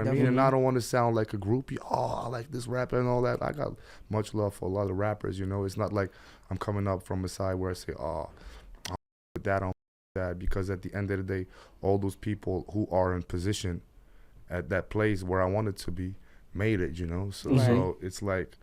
what I mean? And I don't want to sound like a groupie. Oh, I like this rapper and all that. I got much love for a lot of rappers, you know. It's not like I'm coming up from a side where I say, oh, I'm with that, I'm with that. Because at the end of the day, all those people who are in position at that place where I wanted to be made it, you know. So it's like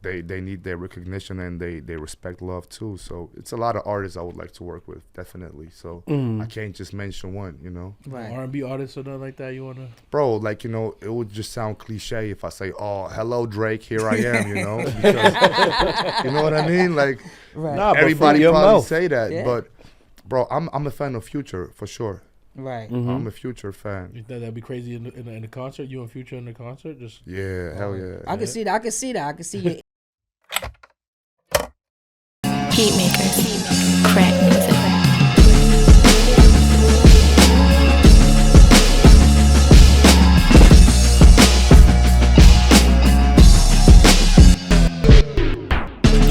they need their recognition and they respect love too. So it's a lot of artists I would like to work with, definitely. So I can't just mention one, you know. Right. R&B artists or nothing like that you wanna? Bro, like, you know, it would just sound cliche if I say, "Oh, hello Drake, here I am," you know. Because, you know what I mean? Like, everybody probably say that, but bro, I'm a fan of Future for sure. Right. I'm a Future fan. You think that'd be crazy in the concert? You and Future in the concert? Just hell yeah. I can see that. I can see you. Heat makers, crack music.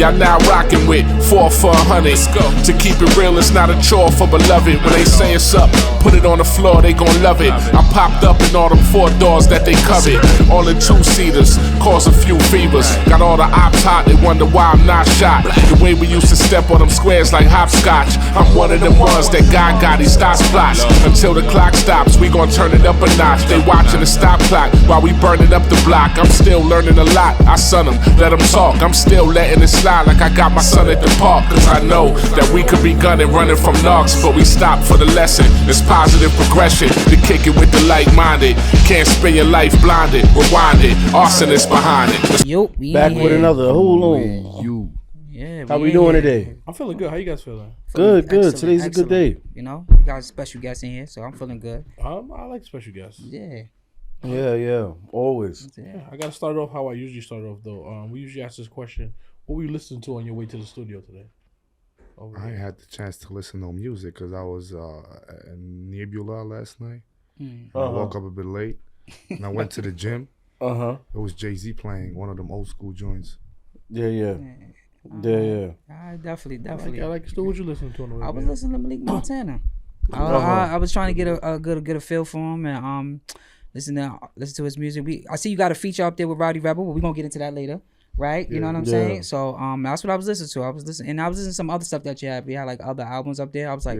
Y'all now rockin' with 4 for 100. Let's go. To keep it real, it's not a chore for beloved. When they say it's up, put it on the floor, they gon' love it. I popped up in all them 4 doors that they covet. All in 2-seaters, cause a few fevers. Got all the ops hot, they wonder why I'm not shot. The way we used to step on them squares like hopscotch. I'm one of them ones that God got, he stops plots. Until the clock stops, we gon' turn it up a notch. They watching the stop clock while we burning up the block. I'm still learning a lot, I son them, let them talk. I'm still letting it slide like I got my son at the park. Cause I know that we could be gunning, running from knocks, but we stop for the lesson. It's positive progression to kick it with the like-minded. Can't spend your life blinded, rewind it, arsonist behind it. Yup, back with another. Hold on. Yeah, how we doing today? I'm feeling good. How you guys feeling? Good. Today's a good day. You know, we got a special guest in here, so I'm feeling good. I like special guests. Yeah. Yeah, always. Yeah, I gotta start off how I usually start off though. We usually ask this question: what were you listening to on your way to the studio today? I had the chance to listen to music because I was in Nebula last night. I woke up a bit late, and I went to the gym. It was Jay-Z playing one of them old school joints. Yeah. I definitely. I like. So what you listening to on the way? I was listening to Malik Montana. I was trying to get a feel for him and listen to his music. I see you got a feature up there with Rowdy Rebel, but we're gonna get into that later. Right? You know what I'm saying? So that's what I was listening to. I was listening to some other stuff that you had. We had like other albums up there. I was like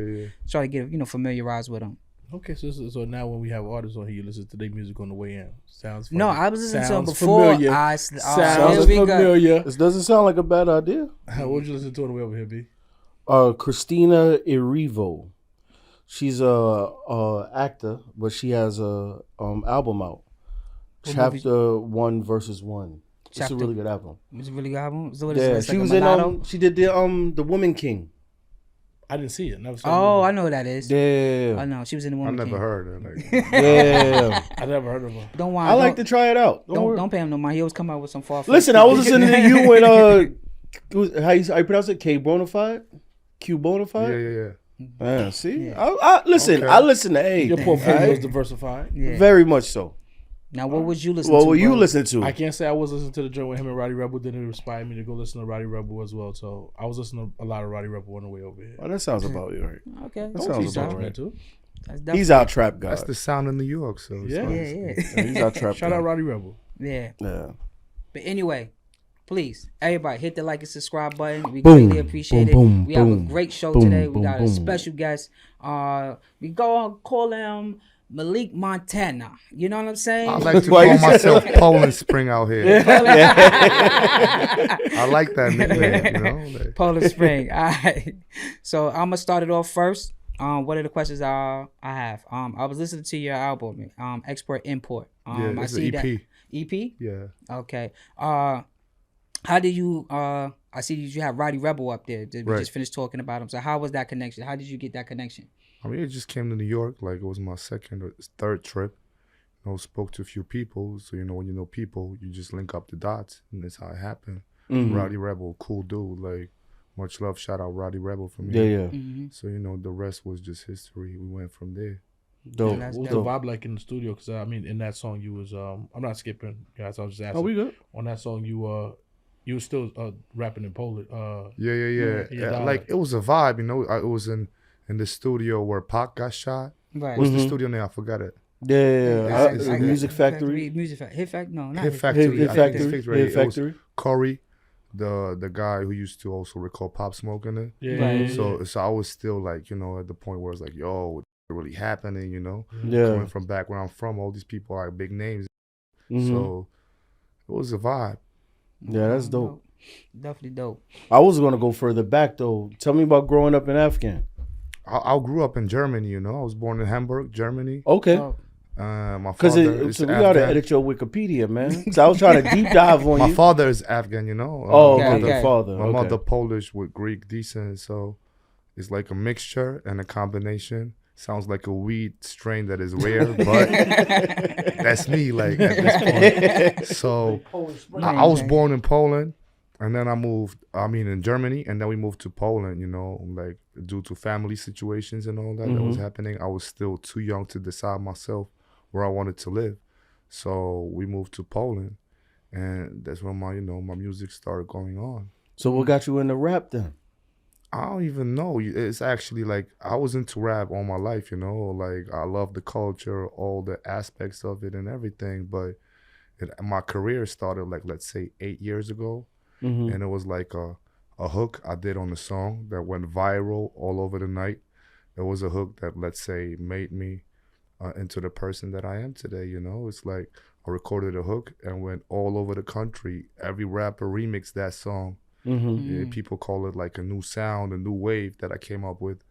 trying to get familiarized with them. Okay, so now when we have artists on here, you listen to their music on the way in. Sounds funny. No, I was listening to them before. Sounds familiar. This doesn't sound like a bad idea. What would you listen to on the way over here, B? Christina Erivo. She's a actor, but she has a album out. Chapter 1 versus 1. It's a really good album. It's a really good album. So she was in she did the Woman King. I didn't see it. Never saw it. I know who that is. Yeah. I know. She was in the Woman King. I never heard her. I never heard of her. Don't worry. I like to try it out. Don't pay him no mind. He always come out with some far. Listen, I was listening to you and how you pronounce it? Q Bonafide? Yeah. See? Yeah. I listen. Okay. I listen to A. Your portfolio is diversified. Yeah. Very much so. Now, what was you listening to? What were you listening to? I can't say I was listening to the joint with him and Rowdy Rebel. Then it inspired me to go listen to Rowdy Rebel as well. So I was listening to a lot of Rowdy Rebel on the way over here. Oh, that sounds about right. Okay. That sounds about right. Too. He's our trap guy. That's the sound in New York. So yeah. He's our trap guy. Shout out Rowdy Rebel. Yeah. But anyway, please, everybody, hit the like and subscribe button. We greatly appreciate it. We have a great show today. We got a special guest. We go call him Malik Montana. You know what I'm saying? I like to call myself Poland Spring out here. I like that nickname. Poland Spring. All right. So I'm going to start it off first. What are the questions I have? I was listening to your album, Export Import. I see EP. That. EP? Yeah. Okay. How did you I see you have Rowdy Rebel up there. We just finished talking about him. So how was that connection? How did you get that connection? I mean, it just came to New York. Like, it was my second or third trip. Spoke to a few people. So, when you know people, you just link up the dots. And that's how it happened. Rowdy Rebel, cool dude. Like, much love. Shout out Rowdy Rebel from me. Yeah. Mm-hmm. So, the rest was just history. We went from there. Dope. What was the vibe like in the studio? Because, in that song, you was, I'm not skipping, guys. I was just asking. Oh, we good. On that song, you were still rapping in Polish. Yeah. Like, it was a vibe, it was in the studio where Pac got shot. Right. What's the studio name? I forgot it. It's Music Factory. Hit Factory. No, not Hit Hit Factory. Hit I think Factory. it's Factory. Hit It was Factory. Corey, the guy who used to also record Pop Smoke in it. Yeah. Right. Yeah. So I was still like, at the point where it's like, yo, what's really happening, Yeah. Coming from back where I'm from, all these people are big names. Mhm. So it was a vibe. Yeah, that's dope. Definitely dope. I was gonna go further back though. Tell me about growing up in Afghan. I grew up in Germany, I was born in Hamburg, Germany. Okay. Oh, My Because father is we gotta Afghan. edit your Wikipedia, man. So I was trying to deep dive on My you. father is Afghan, Oh, Okay, okay, okay. father. My Okay. mother Polish with Greek descent, so it's like a mixture and a combination. Sounds like a weed strain that is rare, but that's me. Like at this point, so I was born in Poland, and then I moved. In Germany, and then we moved to Poland. Like due to family situations and all that was happening. I was still too young to decide myself where I wanted to live, so we moved to Poland, and that's when my music started going on. So what got you into rap then? I don't even know. It's actually like I was into rap all my life, Like I love the culture, all the aspects of it and everything. But my career started like, let's say 8 years ago. Mm-hmm. And it was like a hook I did on a song that went viral all over the night. It was a hook that, let's say, made me into the person that I am today, It's like I recorded a hook and went all over the country. Every rapper remixed that song. Mm-hmm. Yeah, people call it like a new sound, a new wave that I came up with.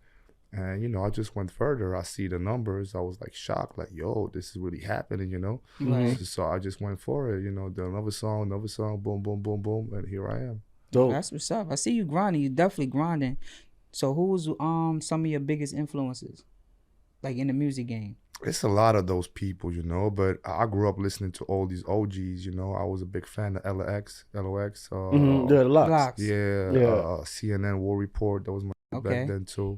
And, I just went further. I see the numbers. I was like shocked, like, yo, this is really happening, Right. So I just went for it, did another song, boom, boom, boom, boom. And here I am. Dope. That's what's up. I see you grinding. You definitely grinding. So who's some of your biggest influences, like in the music game? It's a lot of those people, but I grew up listening to all these OGs, I was a big fan of LOX. Yeah, the locks. Blocks. Yeah. CNN War Report, that was my Okay. back then too.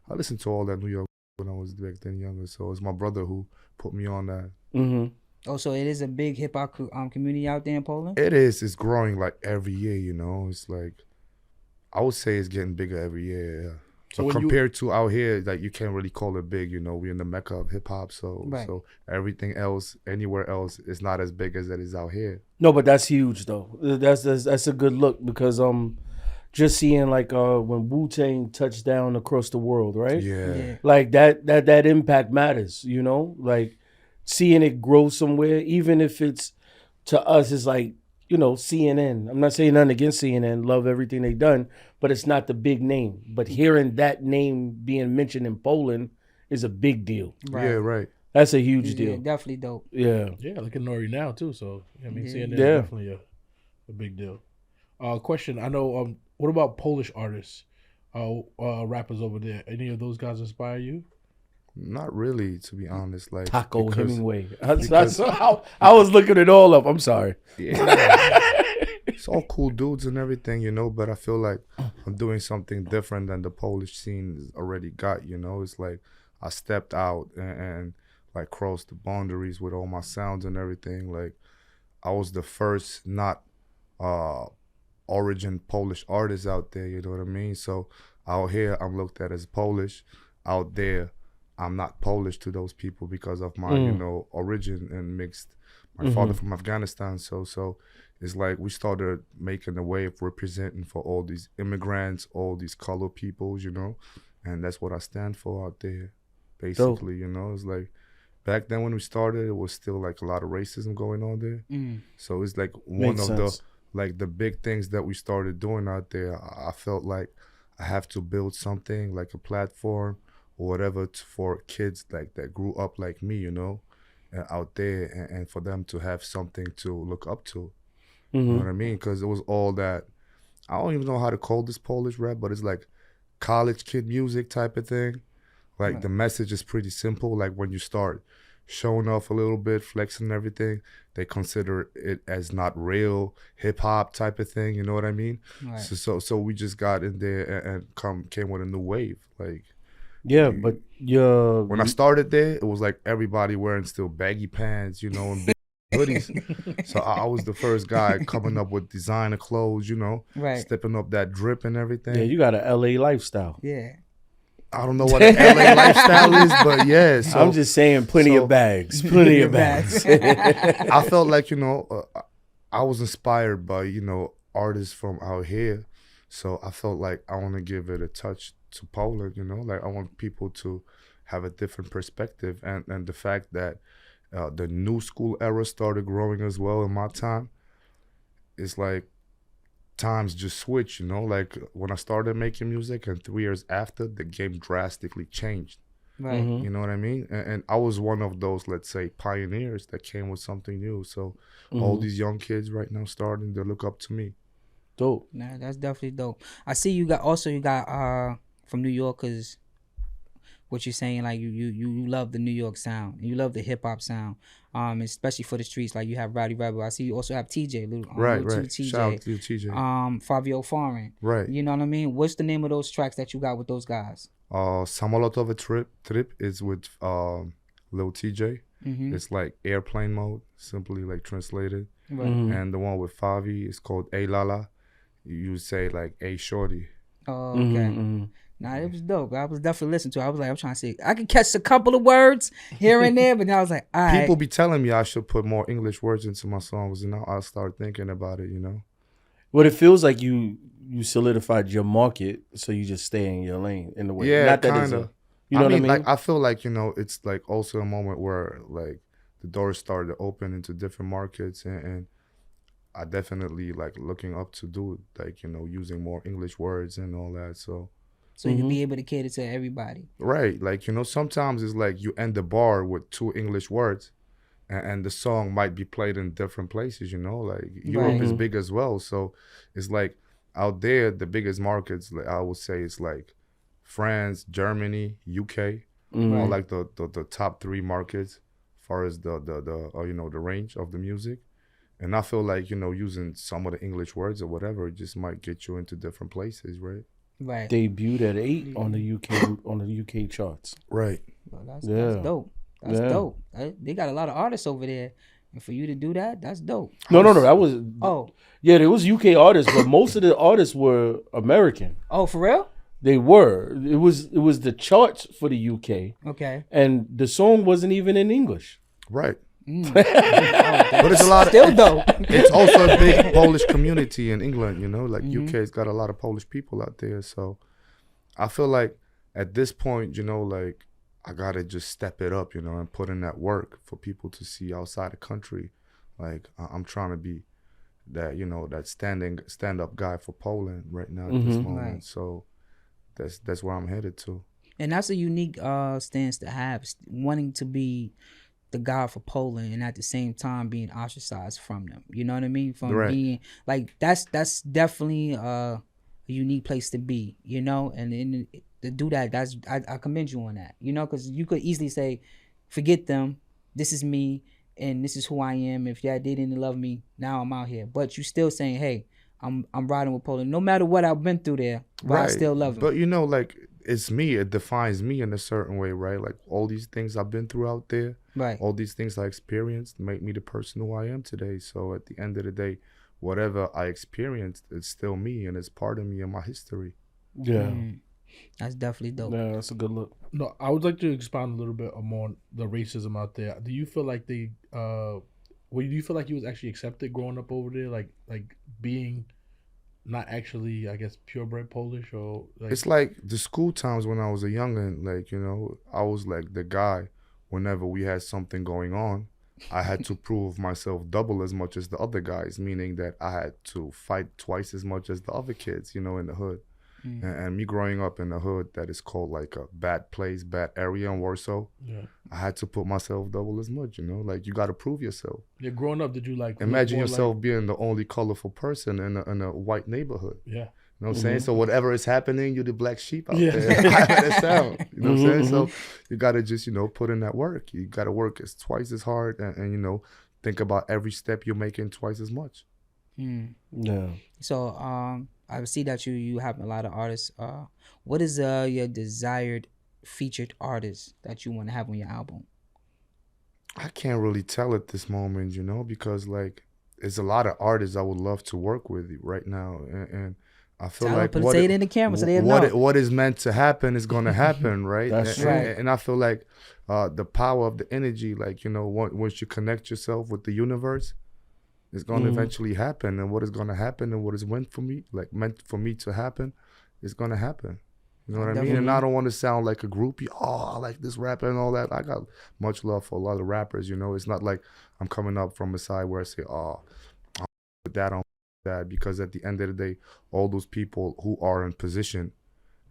I listened to all that New York when I was back then younger, so it's my brother who put me on that. Mm-hmm. Oh, so it is a big hip hop community out there in Poland? It is. It's growing like every year, It's like, I would say it's getting bigger every year, yeah. So But when compared to out here, like you can't really call it big, We're in the mecca of hip hop, so Right. so everything else, anywhere else, is not as big as it is out here. No, but that's huge though. That's a good look because just seeing like when Wu-Tang touched down across the world, right? Yeah. Like that impact matters, Like seeing it grow somewhere, even if it's to us, it's like, CNN. I'm not saying nothing against CNN, love everything they've done, but it's not the big name. But hearing that name being mentioned in Poland is a big deal. Right. Yeah, right. That's a huge Yeah, deal. definitely dope. Yeah. Yeah, like in Nori now too. So seeing that Yeah. is definitely a big deal. Question: I know. What about Polish artists, rappers over there? Any of those guys inspire you? Not really, to be honest. Like Taco because- Hemingway. That's how I was looking it all up. I'm sorry. Yeah. It's all cool dudes and everything, but I feel like I'm doing something different than the Polish scene has already got, It's like I stepped out and like crossed the boundaries with all my sounds and everything. Like I was the first not origin Polish artist out there, you know what I mean? So out here I'm looked at as Polish. Out there I'm not Polish to those people because of my, origin and mixed. My father from Afghanistan, so it's like we started making a way of representing for all these immigrants, all these colored peoples, and that's what I stand for out there, basically, It's like back then when we started, it was still like a lot of racism going on there. So it's like one Makes of sense. the big things that we started doing out there. I felt like I have to build something like a platform or whatever for kids like that grew up like me, out there, and for them to have something to look up to. You know what I mean? Because it was all that, I don't even know how to call this Polish rap, but it's like college kid music type of thing. Like the message is pretty simple. Like when you start showing off a little bit, flexing and everything, they consider it as not real hip hop type of thing. You know what I mean? Right. So we just got in there and came with a new wave. Like Yeah, but when I started there, it was like everybody wearing still baggy pants, and big hoodies. So I was the first guy coming up with designer clothes, Right. stepping up that drip and everything. yeah, you got an LA lifestyle. Yeah. I don't know what an LA lifestyle is, but yeah. So I'm just saying, plenty of bags, plenty of bags. I felt like I was inspired by artists from out here, so I felt like I want to give it a touch to Poland. Like I want people to have a different perspective, and the fact that the new school era started growing as well in my time. It's like times just switch, like when I started making music and 3 years after, the game drastically changed. Right. You know what I mean? And I was one of those, let's say, pioneers that came with something new. So all these young kids right now starting to look up to me. Dope. Nah, that's definitely dope. I see you got from New York, cause what you're saying, like you love the New York sound, you love the hip hop sound, especially for the streets. Like you have Rowdy Rebel. I see you also have TJ, Lil Tjay. Shout out to Tjay. Fivio Foreign. Right. You know what I mean? What's the name of those tracks that you got with those guys? Samolotova Trip is with Lil Tjay. It's like airplane mode, simply like translated. Right. And the one with Favi is called A Lala. You say like A Shorty. Oh, okay. Nah, it was dope. I was definitely listening to it. I was like, I'm trying to see. I could catch a couple of words here and there, but then I was like, all right. People be telling me I should put more English words into my songs, and now I start thinking about it, Well, it feels like you solidified your market, so you just stay in your lane in a way. Yeah, not that kind of. You know what I mean? Like I feel like it's like also a moment where like the doors started to open into different markets, and I definitely like looking up to do it, like using more English words and all that. So you can be able to cater to everybody. Right, like sometimes it's like you end the bar with 2 English words, and the song might be played in different places. Like Europe is big as well, so it's like out there the biggest markets, like I would say, it's like France, Germany, UK, are like the top 3 markets as far as the range of the music. And I feel like using some of the English words or whatever, it just might get you into different places, right? Right. Debuted at 8 on the UK charts. Right. Well, that's dope. That's dope. They got a lot of artists over there, and for you to do that, that's dope. No. That was there was UK artists, but most of the artists were American. Oh, for real? They were. It was the charts for the UK. Okay. And the song wasn't even in English. Right. But it's a lot of still dope. It's also a big Polish community in England, like UK's got a lot of Polish people out there. So I feel like at this point, like I gotta just step it up, and put in that work for people to see outside the country. Like I'm trying to be that, that stand-up guy for Poland right now at this moment. Right. So that's where I'm headed to. And that's a unique stance to have, wanting to be the guy for Poland and at the same time being ostracized from them. You know what I mean? From being like that's definitely a unique place to be. And to do that, I commend you on that. Because you could easily say, forget them. This is me, and this is who I am. If they didn't love me, now I'm out here. But you still saying, hey, I'm riding with Poland, no matter what I've been through there. But I still love them. But like it's me. It defines me in a certain way, right? Like all these things I've been through out there. Right. All these things I experienced make me the person who I am today. So at the end of the day, whatever I experienced, it's still me, and it's part of me and my history. Yeah. That's definitely dope. Yeah, that's a good look. No, I would like to expound a little bit more on the racism out there. Do you feel like do you feel like you was actually accepted growing up over there? Like being not actually, I guess, purebred Polish, or like... It's like the school times when I was a youngin', like, I was like the guy. Whenever we had something going on, I had to prove myself double as much as the other guys, meaning that I had to fight twice as much as the other kids, in the hood. And me growing up in the hood that is called like a bad place, bad area in Warsaw, I had to put myself double as much, like you got to prove yourself. Yeah, growing up, did you like... Imagine yourself being the only colorful person in a white neighborhood. Yeah. You know what I'm saying? So whatever is happening, you're the black sheep out there. That sound. You know what I'm saying? So you got to just, put in that work. You got to work twice as hard and think about every step you're making twice as much. Yeah. So I see that you have a lot of artists. What is your desired featured artist that you want to have on your album? I can't really tell at this moment, because like there's a lot of artists I would love to work with right now. And I feel Tell like them, say it in the camera so they know. what is meant to happen is going to happen, right? That's right. And I feel like the power of the energy, like, you know, once you connect yourself with the universe, it's going to eventually happen. And what is going to happen and what is meant for me to happen is going to happen. You know what I mean? And I don't want to sound like a groupie. Oh, I like this rapper and all that. I got much love for a lot of rappers, you know. It's not like I'm coming up from a side where I say, oh, I'm with that, I'm that, because at the end of the day, all those people who are in position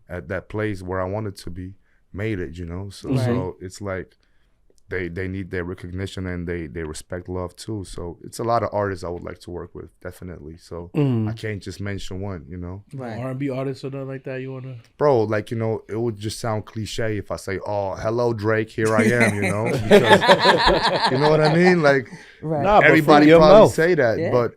at that place where I wanted to be made it, you know. So it's like they need their recognition and they respect love too. So it's a lot of artists I would like to work with, definitely. So I can't just mention one, you know. Right. R&B artists or nothing like that you wanna? Bro, like, you know, it would just sound cliche if I say, "Oh, hello Drake, here I am," you know. Because, you know what I mean? Like, Right. everybody probably say that, but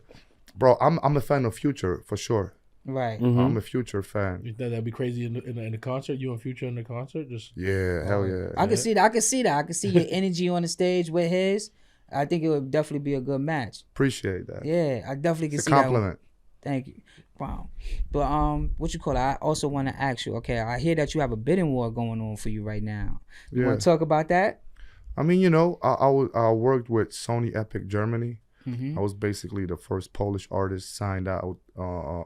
bro, I'm a fan of Future for sure. Right. I'm a Future fan. You think that'd be crazy in the concert? You and Future in the concert? Just Hell yeah. I can see that. I can see that. I can see your energy on the stage with his. I think it would definitely be a good match. Appreciate that. Yeah, I definitely can It's a see compliment. that. Thank you. Wow. But what you call it? I also want to ask you. Okay, I hear that you have a bidding war going on for you right now. You want to talk about that? I mean, you know, I worked with Sony Epic Germany. I was basically the first Polish artist signed out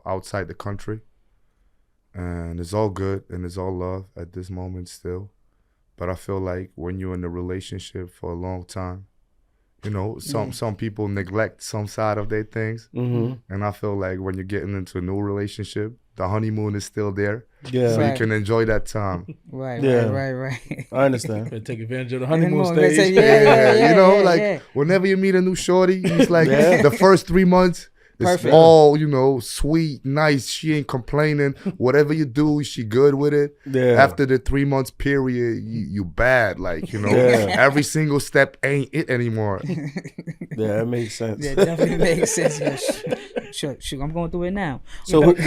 outside the country, and it's all good and it's all love at this moment still. But I feel like when you're in a relationship for a long time, you know, some people neglect some side of their things, and I feel like when you're getting into a new relationship, the honeymoon is still there, so you can enjoy that time. Right. I understand. take advantage of the honeymoon Honeymoon, stage. yeah, you know, whenever you meet a new shorty, it's like the first 3 months, it's Perfect. all, you know, sweet, nice. She ain't complaining. Whatever you do, she good with it. Yeah. After the 3 months period, you bad. Like, you know, every single step ain't it anymore. Yeah, that makes sense. Yeah, it definitely makes sense. Yeah, shoot, I'm going through it now. So this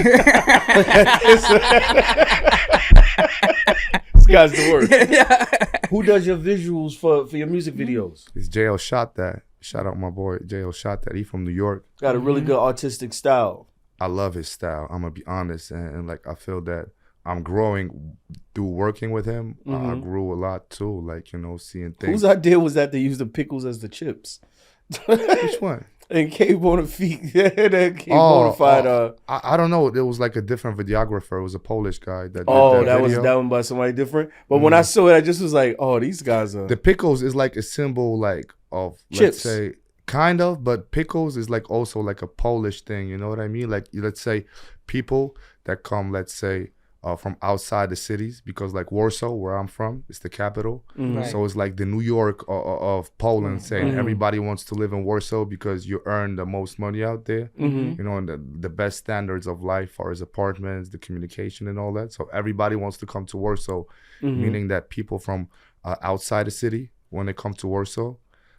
guy's the worst. Who does your visuals for your music videos? It's JL Shot That. Shout out my boy JL Shot That. He from New York. Got a really good artistic style. I love his style. I'm gonna be honest, and like I feel that I'm growing through working with him. I grew a lot too. Like, you know, seeing things. Whose idea was that to use the pickles as the chips? Which one? And Cave Bonafide. That Cave Bonafide. I don't know. It was like a different videographer. It was a Polish guy that did that was video. that one by somebody different. But when I saw it, I just was like, oh, these guys are. The pickles is like a symbol, like of Chips. let's say kind of, but pickles is like also like a Polish thing. You know what I mean? Like, let's say people that come, let's say, from outside the cities, because like Warsaw, where I'm from, is the capital. Right. So it's like the New York of Poland, saying everybody wants to live in Warsaw because you earn the most money out there. You know, and the best standards of life, far as apartments, the communication and all that. So everybody wants to come to Warsaw, meaning that people from outside the city, when they come to Warsaw,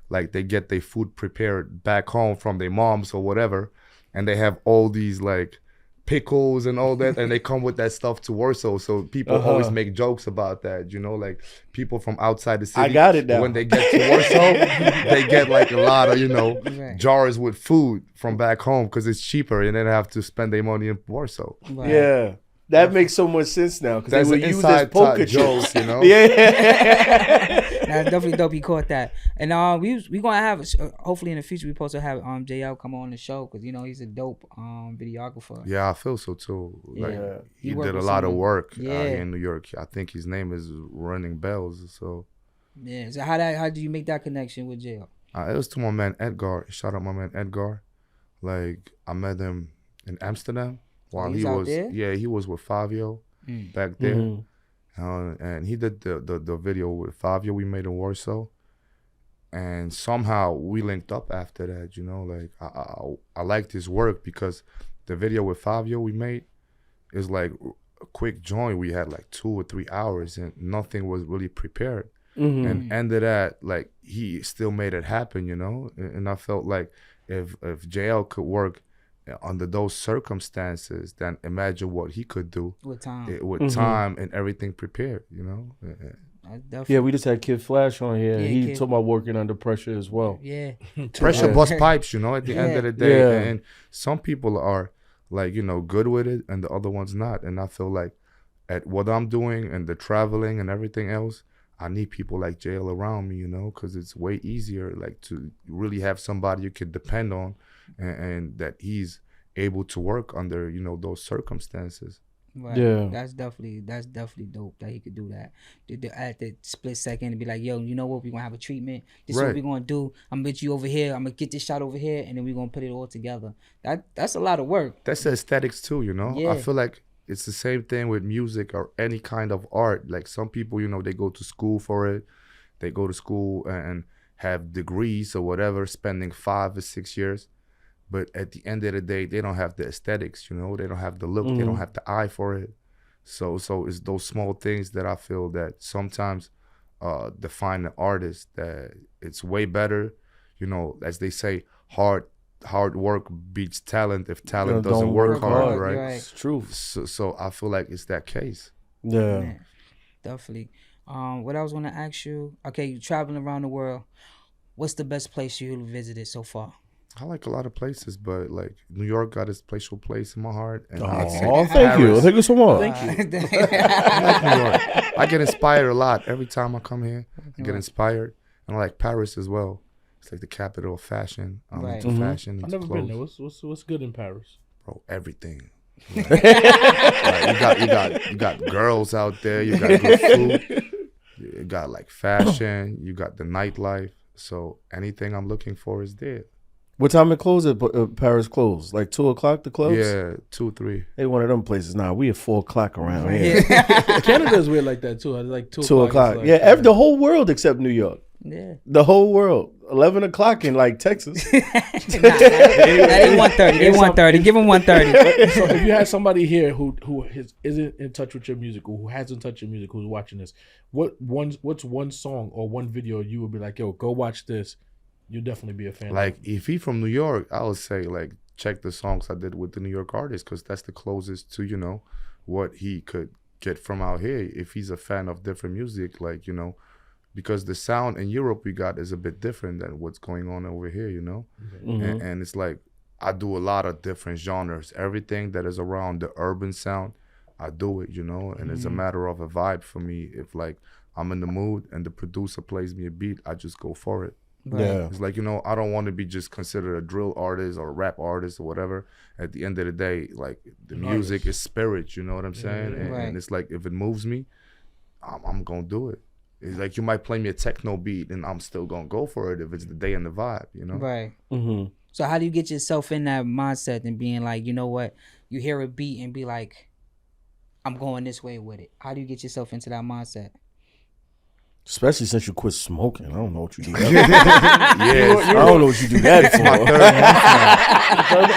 like they get their food prepared back home from their moms or whatever, and they have all these like pickles and all that, and they come with that stuff to Warsaw. So people always make jokes about that, you know, like people from outside the city. I got it now. When they get to Warsaw, they get like a lot of, you know, jars with food from back home because it's cheaper, and they don't have to spend their money in Warsaw. Right. Yeah. That makes so much sense now because they That's were an used as inside poker joke, chips. you know. That's definitely dope. You caught that, and we gonna have hopefully in the future we supposed to have JL come on the show because you know he's a dope videographer. Yeah, I feel so too. Like he worked did a with lot of someone. work Yeah. here in New York. I think his name is Running Bells. So Yeah. So how did you make that connection with JL? it was to my man Edgar. Shout out my man Edgar. Like I met him in Amsterdam while he's he out was there? he was with Fivio back there. And he did the video with Fivio we made in Warsaw, and somehow we linked up after that. You know, like I liked his work because the video with Fivio we made is like a quick joint. We had like 2 or 3 hours and nothing was really prepared. And ended that, like he still made it happen, you know. And I felt like if JL could work under those circumstances, then imagine what he could do With time. with time and everything prepared, you know. Yeah, we just had Kid Flash on here. Yeah, He Kid. talked about working under pressure as well. Yeah. Pressure bust pipes, you know, at the end of the day. Yeah. And some people are like, you know, good with it and the other one's not. And I feel like at what I'm doing and the traveling and everything else, I need people like JL around me, you know, because it's way easier, like, to really have somebody you can depend on, and that he's able to work under, you know, those circumstances. Right. Yeah. That's definitely dope that he could do that. At the split second and be like, yo, you know what? We're gonna have a treatment. This is what we're gonna do. I'm gonna get you over here. I'm gonna get this shot over here, and then we're gonna put it all together. That's a lot of work. That's the aesthetics too, you know. Yeah. I feel like it's the same thing with music or any kind of art. Like, some people, you know, they go to school for it. They go to school and have degrees or whatever, spending 5 or 6 years. But at the end of the day, they don't have the aesthetics, you know. They don't have the look. They don't have the eye for it. So it's those small things that I feel that sometimes define the artist, that it's way better, you know, as they say, hard work beats talent if talent doesn't work hard, right? It's true. So I feel like it's that case. Yeah. Man, definitely. What I was gonna ask you, okay, you traveling around the world. What's the best place you visited so far? I like a lot of places, but like New York got a special place in my heart. And Oh, thank you. Thank you so much. I like New York. I get inspired a lot every time I come here. I get inspired, and I like Paris as well. It's like the capital of fashion. I'm into fashion. I've Into never clothes. been there. What's good in Paris? Bro, everything. Like, you got girls out there. You got good food. You got like fashion. You got the nightlife. So anything I'm looking for is there. What time it close at Paris close? Like 2 o'clock the clubs? Yeah, 2, 3. Hey, one of them places. Nah, we at 4 o'clock around here. Canada's weird like that too. Like 2 2 o'clock. Like, Yeah, the whole world except New York. Yeah. The whole world. 11 o'clock in like Texas. That ain't 1:30. They 1:30. Give them 1:30. So if you had somebody here who isn't in touch with your music, or who hasn't touched your music, who's watching this, what's one song or one video you would be like, yo, go watch this? You'll definitely be a fan. Like, if he from New York, I would say, like, check the songs I did with the New York artists, because that's the closest to, you know, what he could get from out here. If he's a fan of different music, like, you know, because the sound in Europe we got is a bit different than what's going on over here, you know. And it's like, I do a lot of different genres. Everything that is around the urban sound, I do it, you know. And it's a matter of a vibe for me. If, like, I'm in the mood and the producer plays me a beat, I just go for it. Right. Yeah. It's like, you know, I don't want to be just considered a drill artist or a rap artist or whatever. At the end of the day, like, the music is spirit, you know what I'm saying? And it's like, if it moves me, I'm going to do it. It's like, you might play me a techno beat and I'm still going to go for it if it's the day and the vibe, you know? Right. Mm-hmm. So how do you get yourself in that mindset and being like, you know what, you hear a beat and be like, I'm going this way with it? How do you get yourself into that mindset? Especially since you quit smoking. I don't know what you do that Yeah, I don't know what you do that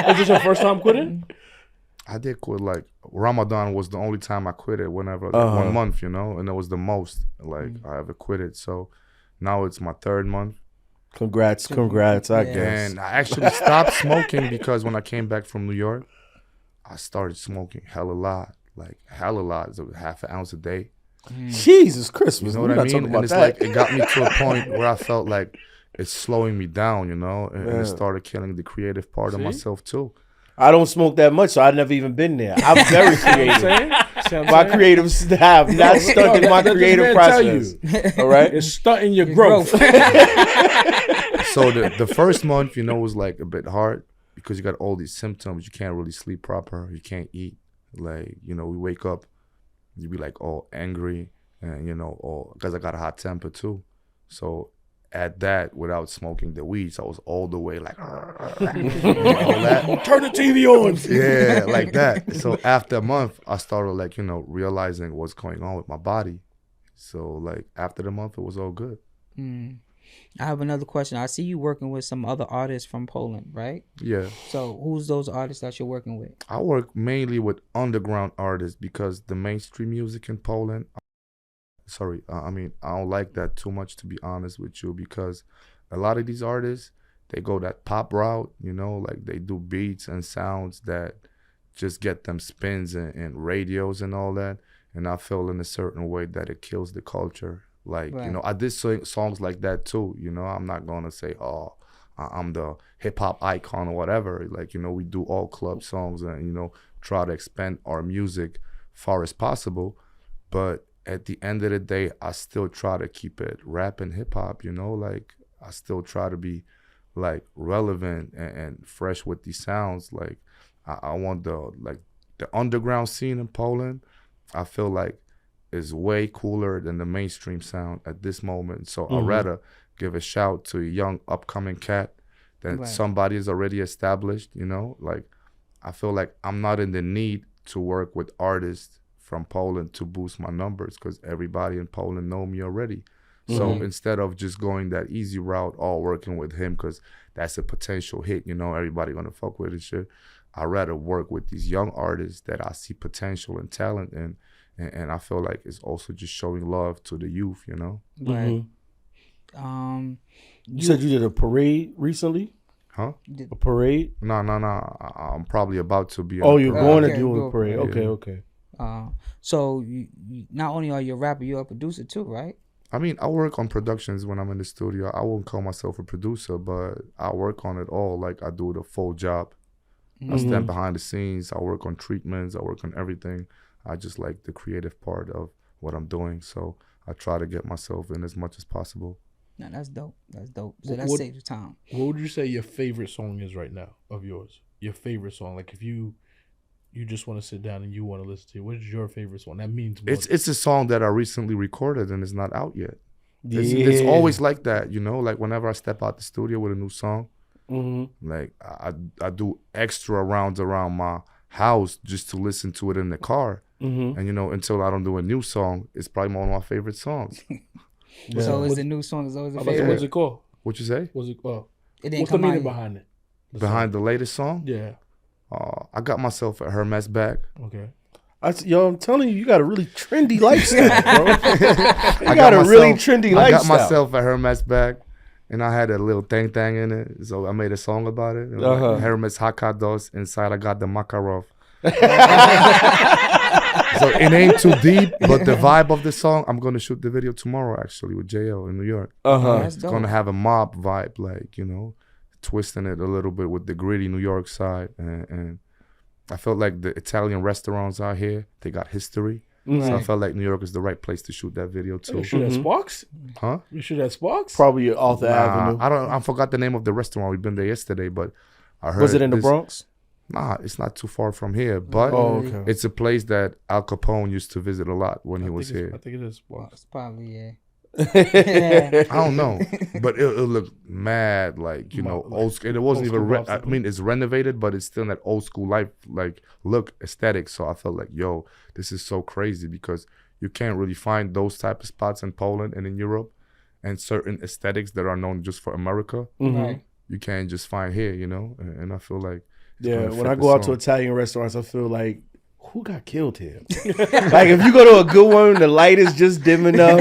for. Is this your first time quitting? I did quit, like, Ramadan was the only time I quit it, whenever, like, 1 month, you know, and it was the most, like, I ever quit it. So now it's my 3rd month. Congrats, I guess. And I actually stopped smoking because when I came back from New York, I started smoking hella lot. Like, hella lot. It was half an ounce a day. Jesus Christmas. You know We're what I not talking mean? about And it's that. like, it got me to a point where I felt like it's slowing me down, you know, and it started killing the creative part of myself too. I don't smoke that much, so I've never even been there. I'm very creative. My creative staff not stunting my creative process. All right? It's stunting your growth. So the first month, you know, was like a bit hard because you got all these symptoms. You can't really sleep proper. You can't eat. Like, you know, we wake up, you be like all angry, and, you know, all because I got a hot temper too. So at that, without smoking the weed, so I was all the way like, all that. Turn the TV on. Yeah, like that. So after a month, I started, like, you know, realizing what's going on with my body. So, like, after the month, it was all good. I have another question. I see you working with some other artists from Poland, right? Yeah. So who's those artists that you're working with? I work mainly with underground artists because the mainstream music in Poland, I mean, I don't like that too much, to be honest with you, because a lot of these artists, they go that pop route, you know, like they do beats and sounds that just get them spins and radios and all that. And I feel in a certain way that it kills the culture. Like, you know, I did songs like that too, you know. I'm not going to say, oh, I'm the hip hop icon or whatever. Like, you know, we do all club songs and, you know, try to expand our music far as possible. But at the end of the day, I still try to keep it rap and hip hop, you know, like I still try to be like relevant and fresh with these sounds. Like I want the underground scene in Poland, I feel like is way cooler than the mainstream sound at this moment. So I'd rather give a shout to a young upcoming cat than somebody is already established, you know? Like I feel like I'm not in the need to work with artists from Poland to boost my numbers because everybody in Poland know me already. So instead of just going that easy route, all working with him because that's a potential hit, you know, everybody gonna fuck with it shit. I'd rather work with these young artists that I see potential and talent in, and I feel like it's also just showing love to the youth, you know? Right. You said you did a parade recently? Huh? A parade? No. I'm probably about to be. Oh, you're going to Okay, do go a parade. for it. Okay. So you not only are you a rapper, you're a producer too, right? I mean, I work on productions when I'm in the studio. I won't call myself a producer, but I work on it all. Like I do the full job. I stand behind the scenes. I work on treatments. I work on everything. I just like the creative part of what I'm doing. So I try to get myself in as much as possible. No, that's dope. That's dope. So that saves time. What would you say your favorite song is right now of yours? Your favorite song, like if you just want to sit down and you want to listen to it, what is your favorite song? That means more. It's a song that I recently recorded and it's not out yet. It's always like that, you know. Like whenever I step out the studio with a new song, like I do extra rounds around my house just to listen to it in the car. And you know, until I don't do a new song, it's probably one of my favorite songs. So is the new song is always a What's favorite? it called? What you say? What's it called? It didn't What's the come out meaning yet. behind it? Behind the latest song? Yeah. I got myself a Hermes bag. Okay. I'm telling you, you got a really trendy lifestyle, bro. You got a really trendy I lifestyle. got myself a Hermes bag, and I had a little thang in it. So I made a song about it. Like Hermes Hakados. Inside I got the Makarov. So it ain't too deep, but the vibe of the song, I'm going to shoot the video tomorrow, actually, with JL in New York. That's It's dope. going to have a mob vibe, like, you know, twisting it a little bit with the gritty New York side. And I felt like the Italian restaurants out here, they got history. So I felt like New York is the right place to shoot that video too. You shoot at Sparks? Huh? You shoot at Sparks? Probably off the avenue. I forgot the name of the restaurant. We've been there yesterday, but I heard. Was it in the Bronx? Nah, it's not too far from here, but it's a place that Al Capone used to visit a lot when he was here. I think it is Sparks. It's probably, yeah. I don't know, but it looked mad, like, you know, old school. It wasn't even. I mean, it's renovated, but it's still that old school life, like look aesthetic. So I felt like, yo, this is so crazy because you can't really find those type of spots in Poland and in Europe, and certain aesthetics that are known just for America. Right. You can't just find here, you know. And I feel like When I go out to Italian restaurants, I feel like, who got killed here? Like if you go to a good one, the light is just dimming up,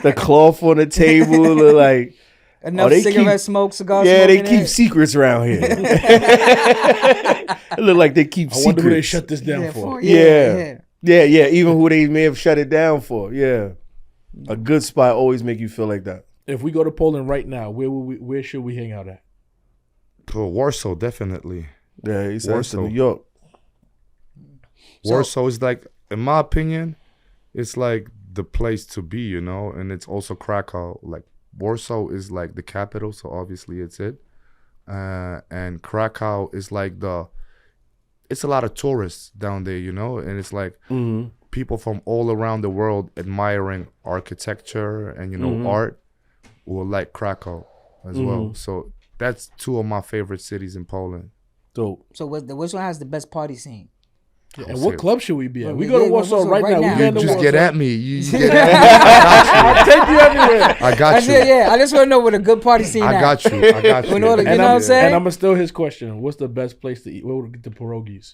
the cloth on the table, like Enough cigarette smoke, cigar smoke. Yeah, they keep secrets around here. It look like they keep secrets. I wonder who they shut this down for. Yeah. Even who they may have shut it down for. Yeah, a good spot always make you feel like that. If we go to Poland right now, where should we hang out at? Warsaw, definitely. Yeah, he said to New York. Warsaw is like, in my opinion, it's like the place to be, you know, and it's also Krakow. Like Warsaw is like the capital, so obviously it's it. And Krakow is like it's a lot of tourists down there, you know, and it's like people from all around the world admiring architecture and, you know, art will like Krakow as well. So that's two of my favorite cities in Poland. Dope. So which one has the best party scene? Yeah, and what club should we be at? We Yeah, go to yeah, Warsaw Warsaw right right now. now. We You get just to get Warsaw. at me. You get at me. I'll take you everywhere. I got you. I just want to know what a good party scene I at. got you. I got you. In order- you And know what I'm saying? And I'm gonna steal his question. What's the best place to eat? Where would we get the pierogies?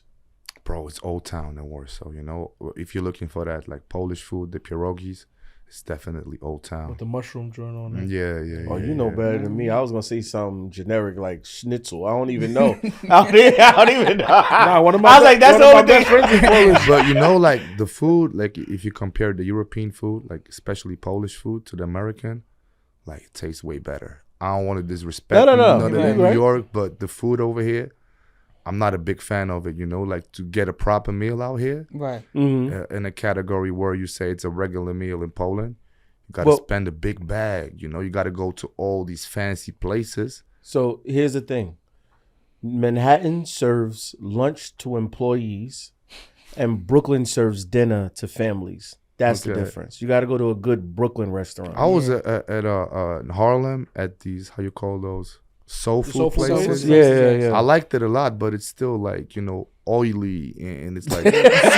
Bro, it's Old Town in Warsaw, you know. If you're looking for that, like Polish food, the pierogies, it's definitely Old Town. With the mushroom joint on it. Yeah. Oh, you know better than me. I was gonna say something generic like schnitzel. I don't even know. I don't even know. Nah, one of my I was like, that's the only best friends is thing. Polish. But you know, like the food, like if you compare the European food, like especially Polish food to the American, like it tastes way better. I don't want to disrespect No. none of Right. New York, but the food over here, I'm not a big fan of it. You know, like to get a proper meal out here, Right. in a category where you say it's a regular meal in Poland, you got to spend a big bag. You know, you got to go to all these fancy places. So here's the thing. Manhattan serves lunch to employees and Brooklyn serves dinner to families. That's the difference. You got to go to a good Brooklyn restaurant. I was at in Harlem at these, how you call those, soul food places. Yeah. I liked it a lot, but it's still like, you know, oily and it's like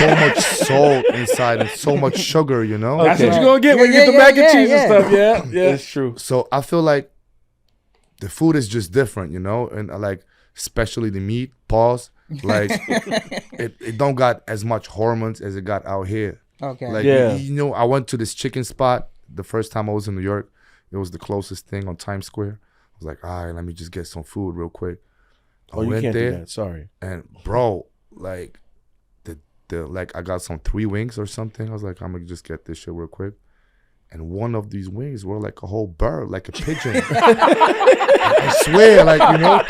so much salt inside and so much sugar, you know? That's what you're going to get when you get the mac and cheese and stuff, yeah. That's true. So I feel like the food is just different, you know? And I like, especially the meat, like it don't got as much hormones as it got out here. Okay. Like, you know, I went to this chicken spot the first time I was in New York. It was the closest thing on Times Square. I was like, all right, let me just get some food real quick. I you went can't there, do that. Sorry. and bro, like like I got some 3 wings or something. I was like, I'm gonna just get this shit real quick. And one of these wings were like a whole bird, like a pigeon. I swear, like, you know.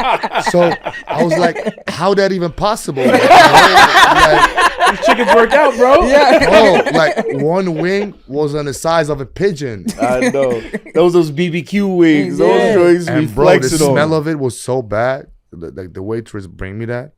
So I was like, how that even possible? Like, These chickens work out, bro. oh, like one wing was on the size of a pigeon. I know. Those BBQ wings. Those joints And be bro, the flexing on. smell of it was so bad. Like the waitress bring me that.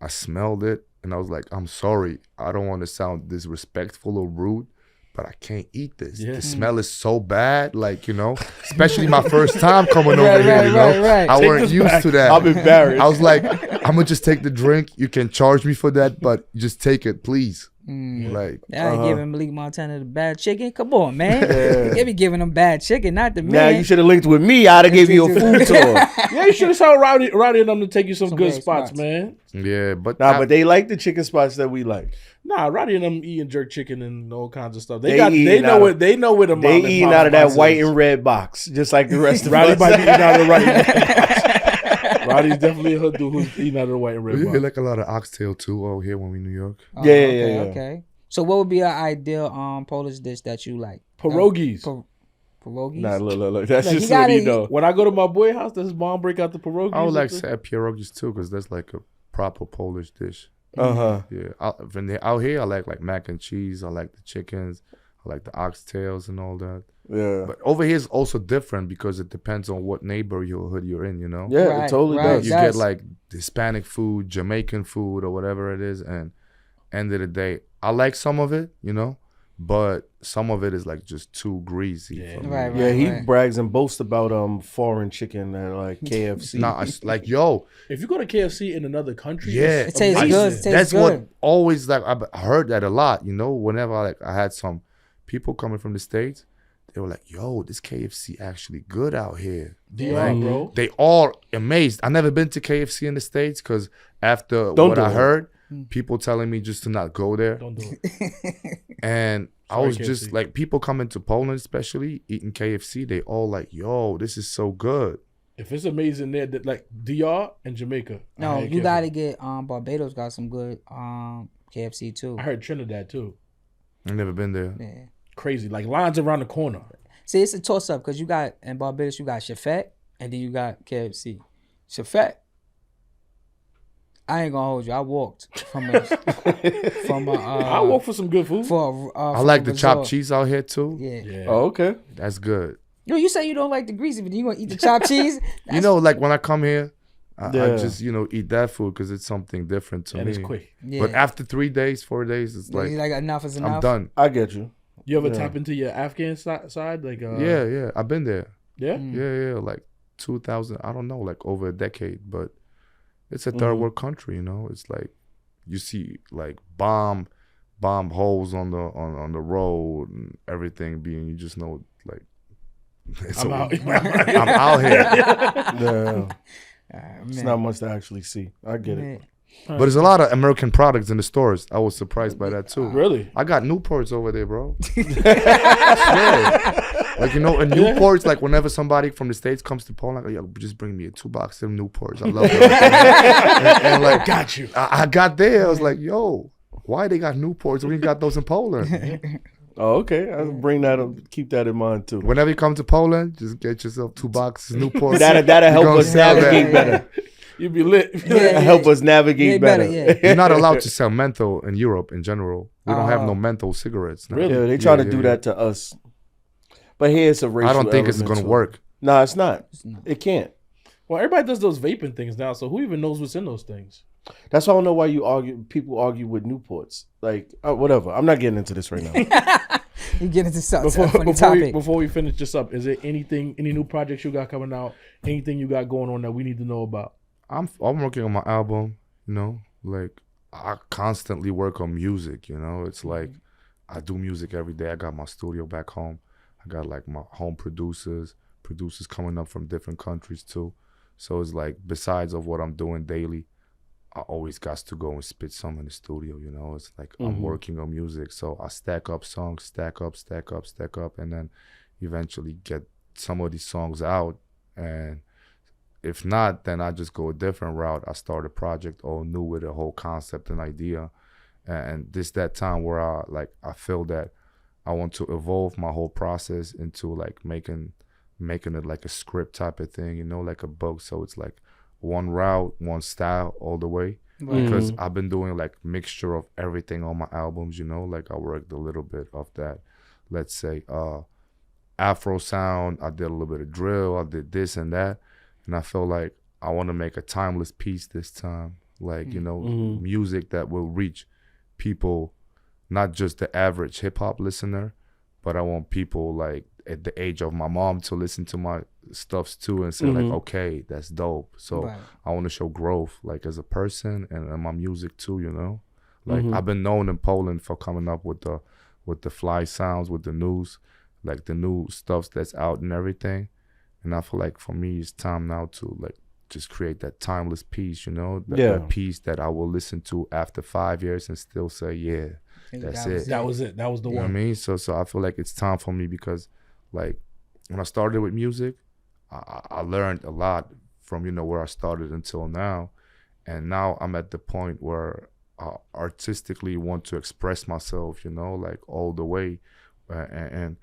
I smelled it and I was like, I'm sorry. I don't want to sound disrespectful or rude, but I can't eat this. The smell is so bad, like, you know, especially my first time coming over here, you know. I weren't used to that. I'm embarrassed. I was like, I'm going to just take the drink. You can charge me for that, but just take it, please. Like, I ain't giving Malik Montana the bad chicken. Come on, man. You be giving him bad chicken, not the man. Now you should have linked with me. I'd have gave you a food tour. Yeah, you should have told Rowdy and them to take you some good great spots, man. yeah, but But they like the chicken spots that we like. Nah, Rowdy and them eating jerk chicken and all kinds of stuff. They eating know where the They mom eating out of that white and red box, just like the rest of Rowdy us. might be eating out of the right. Rowdy's definitely a hood dude who's eating out of the white and red you box. get like a lot of oxtail too out here when we in New York. Oh, Yeah. Okay. So what would be an ideal Polish dish that you like? Pierogies. Pierogies? Nah, look. That's Like, just you what gotta you know. When I go to my boy house, does his mom break out the pierogies? I would like to say pierogies too, because that's like a proper Polish dish. Uh-huh. Yeah, out here I like mac and cheese. I like the chickens. I like the oxtails and all that. Yeah. But over here is also different because it depends on what neighborhood you're in. You know. Yeah, Right, it totally right. does. You That's- get like Hispanic food, Jamaican food, or whatever it is, and end of the day, I like some of it, you know, but some of it is like just too greasy. Yeah. For me. Right, Yeah, he right. brags and boasts about foreign chicken at like KFC. Nah, it's like yo, If you go to KFC in another country, yeah, It tastes I- good. It tastes that's good. what always like I heard that a lot. You know, whenever I had some people coming from the States, they were like, "Yo, this KFC actually good out here." DR, bro. They all amazed. I never been to KFC in the States because after Don't what do I it. heard, people telling me just to not go there. Don't do it. And I Sorry, was just KFC. like, people coming to Poland, especially eating KFC, they all like, yo, this is so good. If it's amazing there, like DR and Jamaica. No, I had you KFC. gotta get Barbados got some good KFC too. I heard Trinidad too. I've never been there. Yeah. Crazy, like lines around the corner. See, it's a toss up because you got in Barbados you got Chefette and then you got KFC. Chefette, I ain't gonna hold you. I walked from a I walk for some good food. I like the chopped cheese out here too. Yeah. Yeah. Oh, okay. That's good. Yo, you say you don't like the greasy, but you gonna eat the chopped cheese? You know, like when I come here, I Yeah. just, you know, eat that food because it's something different to and me. it's quick. Yeah. But after 3 days, 4 days, it's like, like, enough is enough. I'm done. I get you. You ever Yeah. tap into your Afghan side? Like, Yeah, I've been there. yeah. Yeah, like 2000, I don't know, like over a decade. But it's a third world country, you know. It's like you see like bomb holes on the road and everything being, you just know, like, I'm out. I'm out here. Yeah. It's Man. not much to actually see. I get it. Man. But there's a lot of American products in the stores. I was surprised by that too. Really? I got Newports over there, bro. I swear. Like, you know, in Newports, like whenever somebody from the States comes to Poland, like, yo, just bring me a 2 boxes of Newports. I love them. and like, Got you. I got there. I was like, yo, why they got Newports? We ain't got those in Poland. Oh, okay. I'll bring that up. Keep that in mind too. Whenever you come to Poland, just get yourself 2 boxes Newport. That'll help gonna us sell navigate that. better. You'd be lit. Help us navigate better. You're not allowed to sell menthol in Europe in general. We don't have no menthol cigarettes. No. Really? Yeah, they trying to do that to us. But here it's a racial I don't think it's element gonna to it. work. No, it's not. It can't. Well, everybody does those vaping things now, so who even knows what's in those things? That's why I don't know why people argue with Newports. Like, whatever. I'm not getting into this right now. You get into funny topic. Before we finish this up, is there any new projects you got coming out? Anything you got going on that we need to know about? I'm working on my album, you know, like I constantly work on music, you know. It's like I do music every day. I got my studio back home. I got like my home producers coming up from different countries too. So it's like besides of what I'm doing daily, I always got to go and spit some in the studio, you know. It's like I'm working on music. So I stack up songs, stack up, and then eventually get some of these songs out. And if not, then I just go a different route. I start a project all new with a whole concept and idea. And this that time where I feel that I want to evolve my whole process into like making it like a script type of thing, you know, like a book. So it's like one route, one style all the way. Because I've been doing like mixture of everything on my albums, you know, like I worked a little bit of that, let's say Afro sound, I did a little bit of drill, I did this and that. And I feel like I want to make a timeless piece this time. Like, you know, music that will reach people, not just the average hip hop listener, but I want people like at the age of my mom to listen to my stuffs too and say like, okay, that's dope. So I want to show growth like as a person and my music too, you know. Like I've been known in Poland for coming up with the fly sounds, with the news, like the new stuff that's out and everything. And I feel like for me, it's time now to like just create that timeless piece, you know, that piece that I will listen to after 5 years and still say, yeah, that's it. That was it. That was the one. You know what I mean? So I feel like it's time for me because like when I started with music, I learned a lot from, you know, where I started until now. And now I'm at the point where I artistically want to express myself, you know, like all the way. And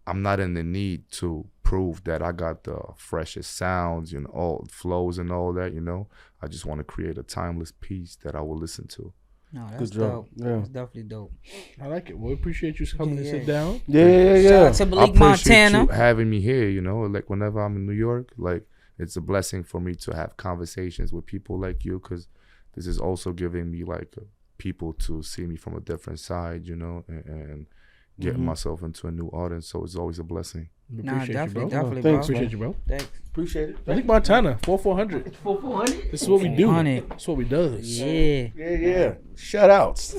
I'm not in the need to prove that I got the freshest sounds, you know, all flows and all that, you know. I just want to create a timeless piece that I will listen to. No, that's dope. Yeah. That's definitely dope. I like it. We appreciate you coming to sit down. Yeah. Shout out to Malik Montana. You having me here, you know, like whenever I'm in New York, like it's a blessing for me to have conversations with people like you, because this is also giving me like people to see me from a different side, you know, and getting myself into a new audience. So it's always a blessing. Nah, definitely, bro. Appreciate you, bro. Thanks. Appreciate it. Malik Montana, 4400. 4400. This is what we do. That's what we does. Yeah. Shout outs.